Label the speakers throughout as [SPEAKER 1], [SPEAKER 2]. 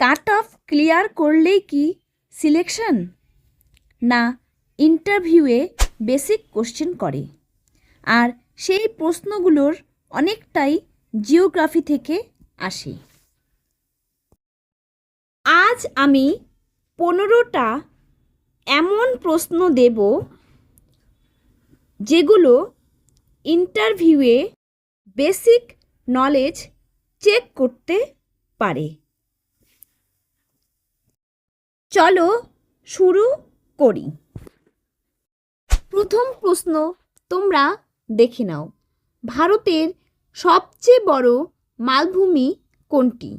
[SPEAKER 1] Cut off clear করলেই কি selection, না ইন্টারভিউয়ে বেসিক কোশ্চেন করে? আর সেই প্রশ্নগুলোর অনেকটাই জিওগ্রাফি থেকে আসে। আজ আমি 15টা এমন প্রশ্ন দেব যেগুলো ইন্টারভিউয়ে বেসিক নলেজ চেক করতে পারে। চলো শুরু করি। প্রথম প্রশ্ন তোমরা দেখে নাও, ভারতের সবচেয়ে বড় মালভূমি কোনটি?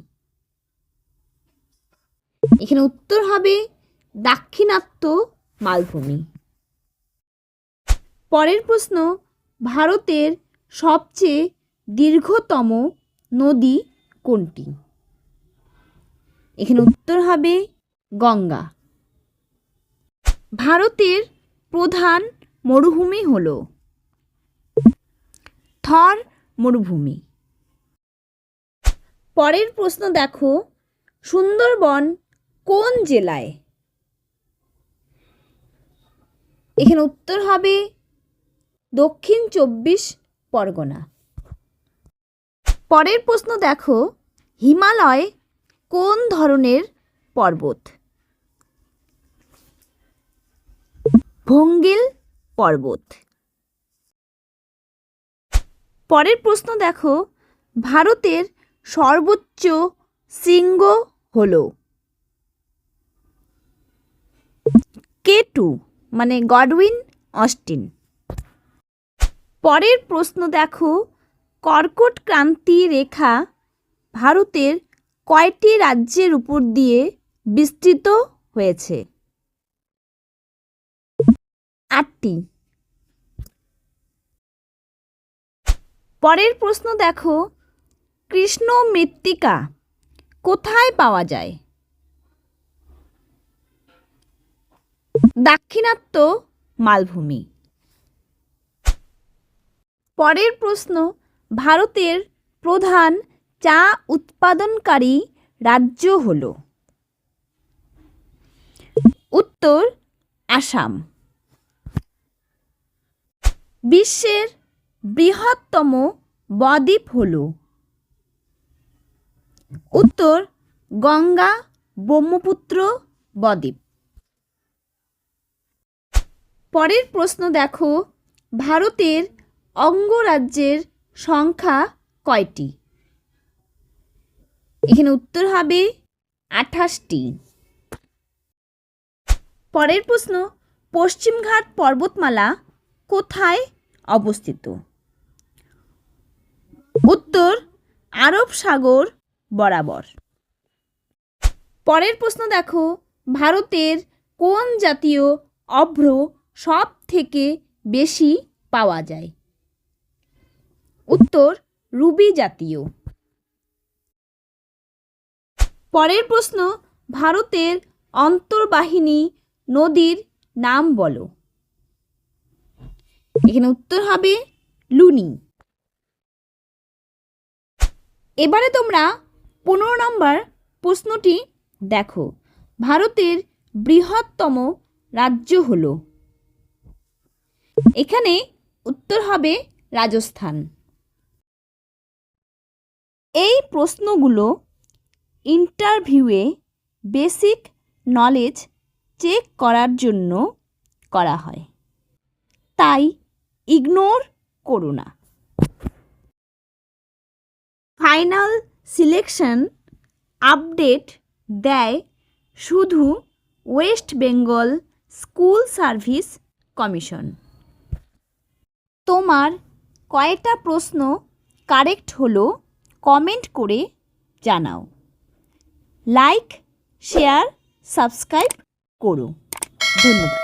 [SPEAKER 1] এখানে উত্তর হবে দাক্ষিণাত্য মালভূমি। পরের প্রশ্ন, ভারতের সবচেয়ে দীর্ঘতম নদী কোনটি? এখানে উত্তর হবে গঙ্গা। ভারতের প্রধান মরুভূমি হল থর মরুভূমি। পরের প্রশ্ন দেখো, সুন্দরবন কোন জেলায়? এখানে উত্তর হবে দক্ষিণ 24 পরগনা। পরের প্রশ্ন দেখো, হিমালয় কোন ধরনের পর্বত? ভঙ্গিল পর্বত। পরের প্রশ্ন দেখো, ভারতের সর্বোচ্চ শৃঙ্গ হল K2 মানে গডউইন অস্টিন। পরের প্রশ্ন দেখো, কর্কট ক্রান্তি রেখা ভারতের কয়টি রাজ্যের উপর দিয়ে বিস্তৃত হয়েছে? 8টি। পরের প্রশ্ন দেখো, কৃষ্ণ মৃত্তিকা কোথায় পাওয়া যায়? দাক্ষিণাত্য মালভূমি। পরের প্রশ্ন, ভারতের প্রধান চা উৎপাদনকারী রাজ্য হল? উত্তর আসাম। বিশ্বের বৃহত্তম বদ্বীপ হল? উত্তর গঙ্গা ব্রহ্মপুত্র বদ্বীপ। পরের প্রশ্ন দেখো, ভারতের অঙ্গরাজ্যের সংখ্যা কয়টি? এখানে উত্তর হবে 28টি। পরের প্রশ্ন, পশ্চিমঘাট পর্বতমালা কোথায় অবস্থিত? উত্তর আরব সাগর বরাবর। পরের প্রশ্ন দেখো, ভারতের কোন জাতীয় অভ্র সব থেকে বেশি পাওয়া যায়? উত্তর রুবি জাতীয়। পরের প্রশ্ন, ভারতের অন্তর্বাহিনী নদীর নাম বলো। এখানে উত্তর হবে লুনি। এবারে তোমরা 15 নম্বর প্রশ্নটি দেখো, ভারতের বৃহত্তম রাজ্য হল? এখানে উত্তর হবে রাজস্থান। এই প্রশ্নগুলো ইন্টারভিউয়ে বেসিক নলেজ চেক করার জন্য করা হয়, তাই ইগনোর করো না। ফাইনাল সিলেকশন আপডেট দেয় শুধু West Bengal school service commission. তোমার কয়টা প্রশ্ন কারেক্ট হলো কমেন্ট করে জানাও। লাইক, শেয়ার, সাবস্ক্রাইব করো। ধন্যবাদ।